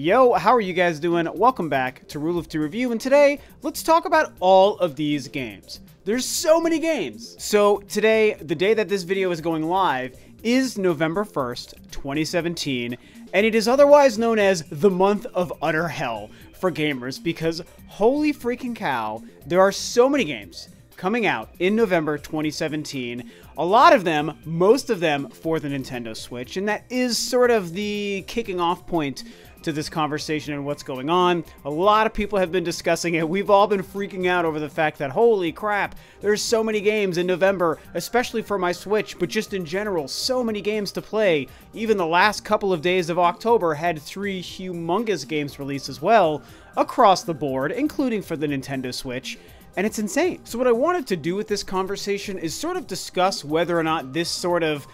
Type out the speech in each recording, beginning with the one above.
Yo, how are you guys doing? Welcome back to Rule of Two Review, and today, let's talk about all of these games. There's so many games. So today, the day that this video is going live, is November 1st, 2017, and it is otherwise known as the month of utter hell for gamers, because holy freaking cow, there are so many games coming out in November 2017. A lot of them, most of them for the Nintendo Switch, and that is sort of the kicking off point to this conversation and what's going on. A lot of people have been discussing it. We've all been freaking out over the fact that, holy crap, there's so many games in November, especially for my Switch, but just in general, so many games to play. Even the last couple of days of October had 3 humongous games released as well, across the board, including for the Nintendo Switch. And it's insane. So what I wanted to do with this conversation is sort of discuss whether or not this sort of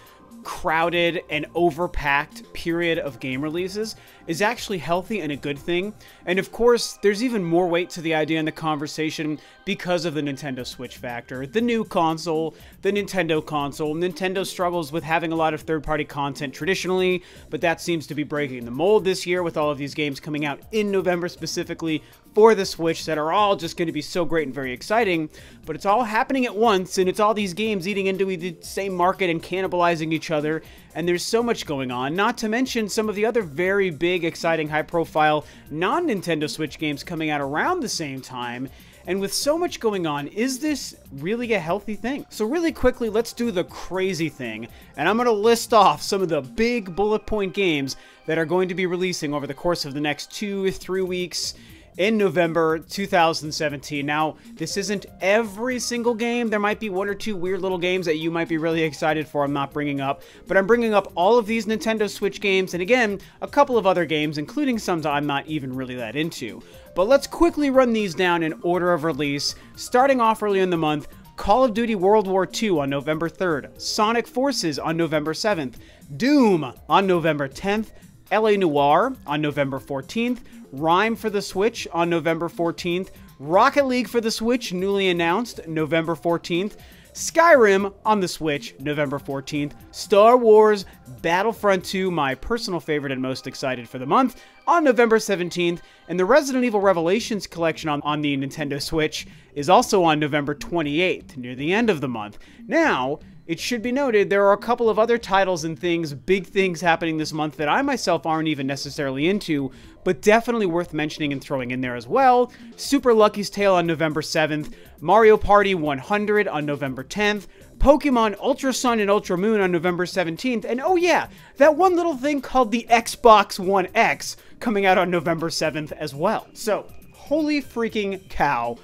crowded and overpacked period of game releases is actually healthy and a good thing. And of course, there's even more weight to the idea in the conversation because of the Nintendo Switch factor. The new console, the Nintendo console. Nintendo struggles with having a lot of third-party content traditionally, but that seems to be breaking the mold this year with all of these games coming out in November specifically for the Switch that are all just going to be so great and very exciting. But it's all happening at once, and it's all these games eating into the same market and cannibalizing each other, and there's so much going on, not to mention some of the other very big, exciting, high-profile non-Nintendo Switch games coming out around the same time. And with so much going on, is this really a healthy thing? So really quickly, let's do the crazy thing, and I'm going to list off some of the big bullet point games that are going to be releasing over the course of the next 2 or 3 weeks in November 2017. Now, this isn't every single game. There might be 1 or 2 weird little games that you might be really excited for I'm not bringing up, but I'm bringing up all of these Nintendo Switch games, and again, a couple of other games, including some that I'm not even really that into. But let's quickly run these down in order of release, starting off early in the month. Call of Duty World War II on November 3rd, Sonic Forces on November 7th, Doom on November 10th, LA Noire on November 14th, Rhyme for the Switch on November 14th, Rocket League for the Switch, newly announced, November 14th, Skyrim on the Switch, November 14th, Star Wars Battlefront 2, my personal favorite and most excited for the month, on November 17th, and the Resident Evil Revelations collection on the Nintendo Switch is also on November 28th, near the end of the month. Now, it should be noted, there are a couple of other titles and things, big things happening this month that I myself aren't even necessarily into, but definitely worth mentioning and throwing in there as well. Super Lucky's Tale on November 7th, Mario Party 100 on November 10th, Pokemon Ultra Sun and Ultra Moon on November 17th, and oh yeah, that one little thing called the Xbox One X coming out on November 7th as well. So, holy freaking cow.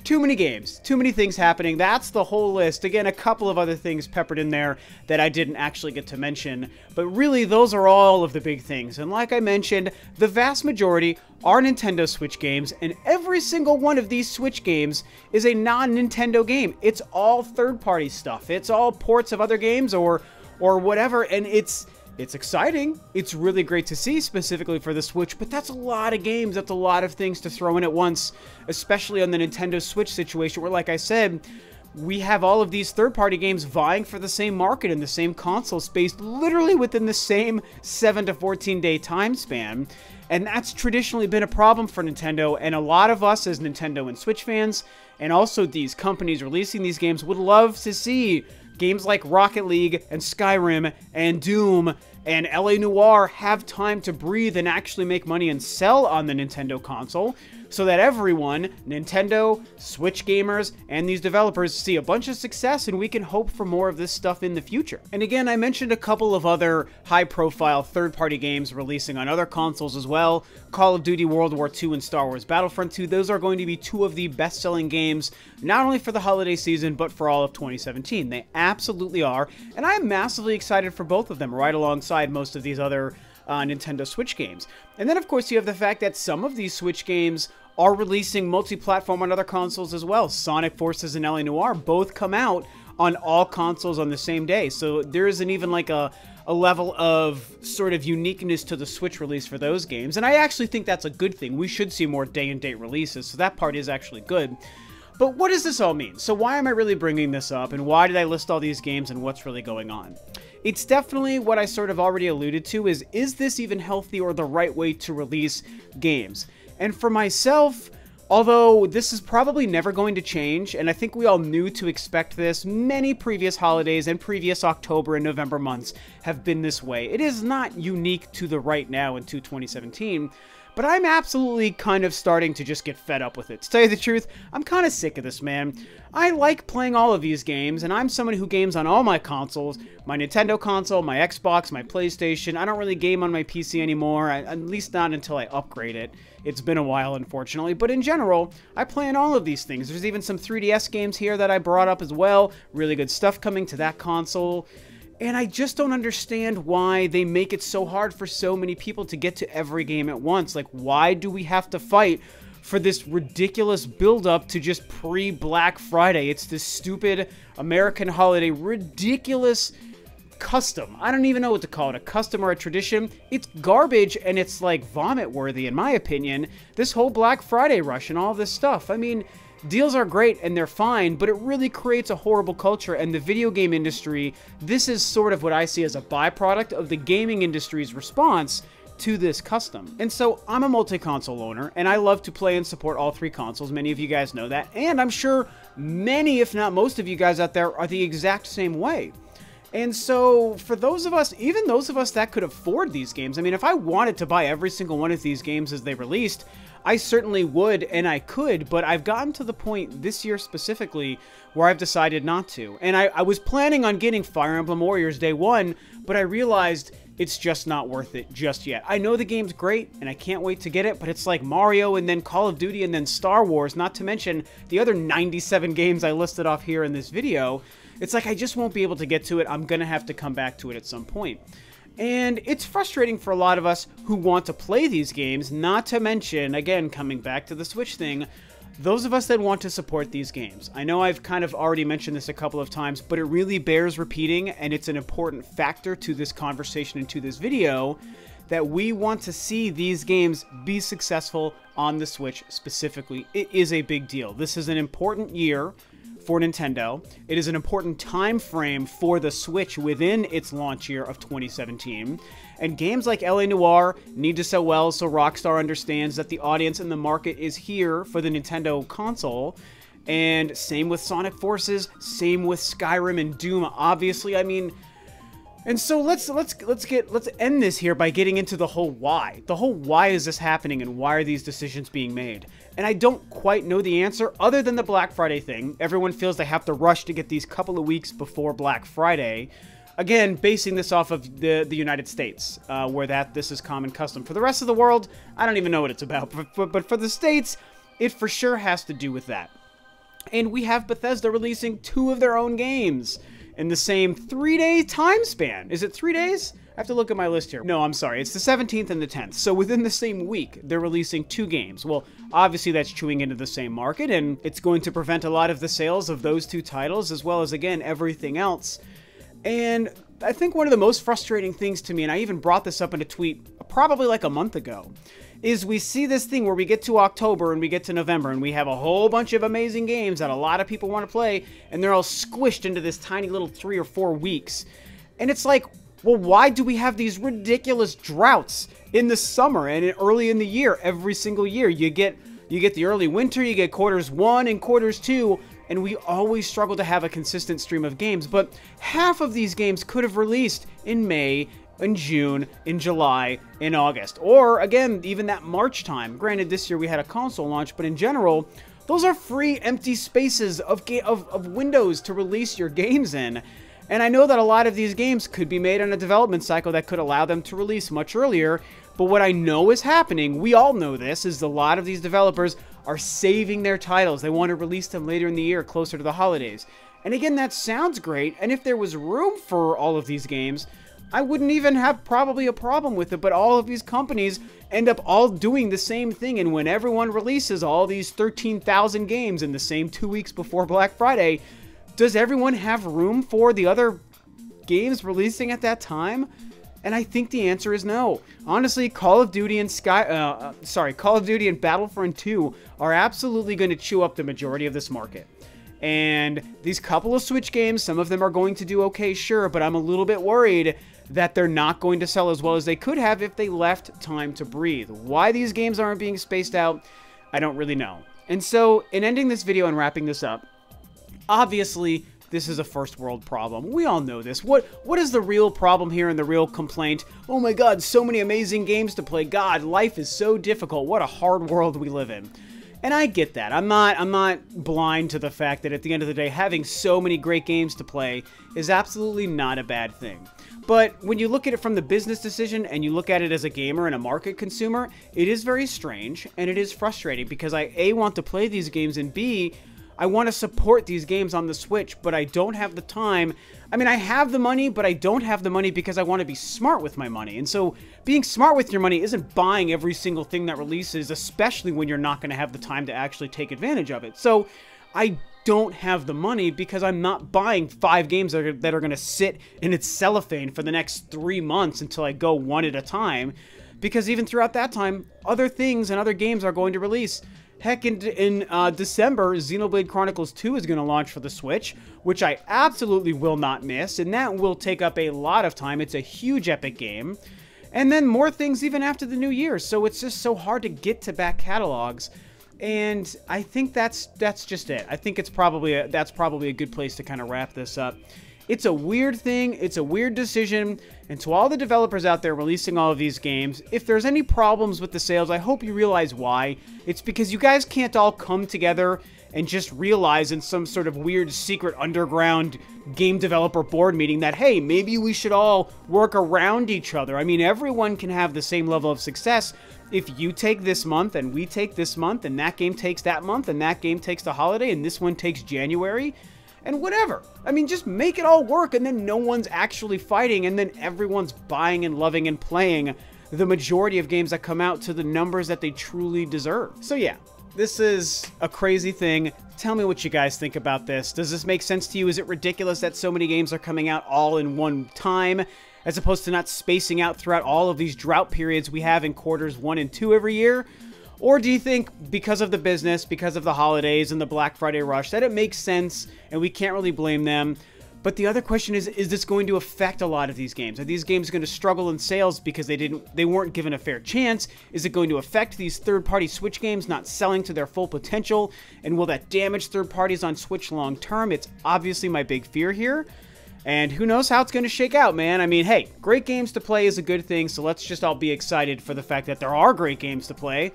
Too many games, too many things happening. That's the whole list. Again, a couple of other things peppered in there that I didn't actually get to mention, but really those are all of the big things. And like I mentioned, the vast majority are Nintendo Switch games, and every single one of these Switch games is a non-Nintendo game. It's all third-party stuff. It's all ports of other games or whatever, and it's exciting. It's really great to see, specifically for the Switch, but that's a lot of games. That's a lot of things to throw in at once, especially on the Nintendo Switch situation where, like I said, we have all of these third-party games vying for the same market in the same console space, literally within the same 7 to 14-day time span. And that's traditionally been a problem for Nintendo, and a lot of us as Nintendo and Switch fans, and also these companies releasing these games, would love to see games like Rocket League and Skyrim and Doom and LA Noire have time to breathe and actually make money and sell on the Nintendo console, so that everyone, Nintendo, Switch gamers, and these developers see a bunch of success and we can hope for more of this stuff in the future. And again, I mentioned a couple of other high-profile third-party games releasing on other consoles as well. Call of Duty World War II and Star Wars Battlefront 2, those are going to be 2 of the best-selling games, not only for the holiday season, but for all of 2017. They absolutely are, and I'm massively excited for both of them, right alongside most of these other Nintendo Switch games. And then, of course, you have the fact that some of these Switch games are releasing multi-platform on other consoles as well. Sonic Forces and LA Noire both come out on all consoles on the same day, so there isn't even like a level of sort of uniqueness to the Switch release for those games, and I actually think that's a good thing. We should see more day-and-date releases, so that part is actually good. But what does this all mean? So why am I really bringing this up, and why did I list all these games, and what's really going on? It's definitely what I sort of already alluded to, is this even healthy or the right way to release games? And for myself, although this is probably never going to change, and I think we all knew to expect this, many previous holidays and previous October and November months have been this way. It is not unique to the right now into 2017, but I'm absolutely kind of starting to just get fed up with it. To tell you the truth, I'm kind of sick of this, man. I like playing all of these games, and I'm someone who games on all my consoles. My Nintendo console, my Xbox, my PlayStation. I don't really game on my PC anymore, at least not until I upgrade it. It's been a while, unfortunately, but in general, I play on all of these things. There's even some 3DS games here that I brought up as well. Really good stuff coming to that console. And I just don't understand why they make it so hard for so many people to get to every game at once. Like, why do we have to fight for this ridiculous build-up to just pre-Black Friday? It's this stupid American holiday, ridiculous custom. I don't even know what to call it, a custom or a tradition. It's garbage, and it's like vomit-worthy, in my opinion. This whole Black Friday rush and all this stuff. I mean, deals are great and they're fine, but it really creates a horrible culture, and the video game industry, this is sort of what I see as a byproduct of the gaming industry's response to this custom. And so I'm a multi-console owner, and I love to play and support all three consoles. Many of you guys know that, and I'm sure many, if not most of you guys out there are the exact same way. And so, for those of us, even those of us that could afford these games, I mean, if I wanted to buy every single one of these games as they released, I certainly would, and I could, but I've gotten to the point this year specifically where I've decided not to. And I was planning on getting Fire Emblem Warriors Day 1, but I realized it's just not worth it just yet. I know the game's great, and I can't wait to get it, but it's like Mario and then Call of Duty and then Star Wars, not to mention the other 97 games I listed off here in this video. It's like I just won't be able to get to it. I'm gonna have to come back to it at some point. And it's frustrating for a lot of us who want to play these games, not to mention, again, coming back to the Switch thing, those of us that want to support these games. I know I've kind of already mentioned this a couple of times, but it really bears repeating, and it's an important factor to this conversation and to this video, that we want to see these games be successful on the Switch specifically. It is a big deal. This is an important year for Nintendo. It is an important time frame for the Switch within its launch year of 2017. And games like LA Noire need to sell well so Rockstar understands that the audience and the market is here for the Nintendo console. And same with Sonic Forces, same with Skyrim and Doom, obviously. I mean, and so let's end this here by getting into the whole why. The whole why is this happening and why are these decisions being made? And I don't quite know the answer other than the Black Friday thing. Everyone feels they have to rush to get these couple of weeks before Black Friday. Again, basing this off of the United States, where this is common custom. For the rest of the world, I don't even know what it's about. But for the States, it for sure has to do with that. And we have Bethesda releasing 2 of their own games in the same 3-day time span. Is it 3 days? I have to look at my list here. No, I'm sorry. It's the 17th and the 10th. So within the same week, they're releasing 2 games. Well, obviously that's chewing into the same market, and it's going to prevent a lot of the sales of those 2 titles, as well as, again, everything else. And I think one of the most frustrating things to me, and I even brought this up in a tweet probably like a month ago, is we see this thing where we get to October and we get to November and we have a whole bunch of amazing games that a lot of people want to play, and they're all squished into this tiny little 3 or 4 weeks. And it's like, well, why do we have these ridiculous droughts in the summer and early in the year every single year? You get the early winter, you get quarters 1 and quarters 2, and we always struggle to have a consistent stream of games. But half of these games could have released in May, in June, in July, in August, or again, even that March time. Granted, this year we had a console launch, but in general, those are free empty spaces of windows to release your games in. And I know that a lot of these games could be made on a development cycle that could allow them to release much earlier, but what I know is happening, we all know this, is a lot of these developers are saving their titles. They want to release them later in the year, closer to the holidays. And again, that sounds great, and if there was room for all of these games, I wouldn't even have probably a problem with it, but all of these companies end up all doing the same thing, and when everyone releases all these 13,000 games in the same 2 weeks before Black Friday, does everyone have room for the other games releasing at that time? And I think the answer is no. Honestly, Call of Duty and Call of Duty and Battlefront 2 are absolutely going to chew up the majority of this market. And these couple of Switch games, some of them are going to do okay, sure, but I'm a little bit worried that they're not going to sell as well as they could have if they left time to breathe. Why these games aren't being spaced out, I don't really know. And so, in ending this video and wrapping this up, obviously, this is a first world problem. We all know this. What is the real problem here and the real complaint? Oh my god, so many amazing games to play. God, life is so difficult. What a hard world we live in. And I get that. I'm not blind to the fact that at the end of the day, having so many great games to play is absolutely not a bad thing. But when you look at it from the business decision and you look at it as a gamer and a market consumer, it is very strange and it is frustrating because I A, want to play these games, and B, I want to support these games on the Switch, but I don't have the time. I mean, I have the money, but I don't have the money because I want to be smart with my money. And so being smart with your money isn't buying every single thing that releases, especially when you're not going to have the time to actually take advantage of it. So I don't have the money because I'm not buying 5 games that are going to sit in its cellophane for the next 3 months until I go one at a time. Because even throughout that time, other things and other games are going to release. Heck, in December, Xenoblade Chronicles 2 is going to launch for the Switch, which I absolutely will not miss, and that will take up a lot of time. It's a huge epic game. And then more things even after the new year, so it's just so hard to get to back catalogs. And I think that's just it. I think that's probably a good place to kind of wrap this up. It's a weird thing, it's a weird decision, and to all the developers out there releasing all of these games, if there's any problems with the sales, I hope you realize why. It's because you guys can't all come together and just realize in some sort of weird secret underground game developer board meeting that, hey, maybe we should all work around each other. I mean, everyone can have the same level of success if you take this month and we take this month and that game takes that month and that game takes the holiday and this one takes January. And whatever. I mean, just make it all work and then no one's actually fighting and then everyone's buying and loving and playing the majority of games that come out to the numbers that they truly deserve. So yeah, this is a crazy thing. Tell me what you guys think about this. Does this make sense to you? Is it ridiculous that so many games are coming out all in one time as opposed to not spacing out throughout all of these drought periods we have in quarters 1 and 2 every year? Or do you think because of the business, because of the holidays and the Black Friday rush, that it makes sense and we can't really blame them? But the other question is this going to affect a lot of these games? Are these games going to struggle in sales because they weren't given a fair chance? Is it going to affect these third-party Switch games not selling to their full potential? And will that damage third parties on Switch long term? It's obviously my big fear here. And who knows how it's going to shake out, man. I mean, hey, great games to play is a good thing, so let's just all be excited for the fact that there are great games to play.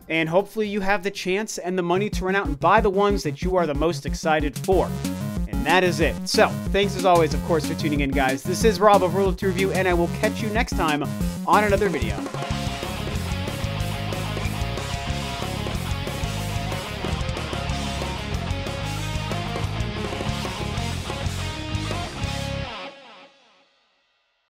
And hopefully you have the chance and the money to run out and buy the ones that you are the most excited for. And that is it. So, thanks as always, of course, for tuning in, guys. This is Rob of Rule of Two Review, and I will catch you next time on another video.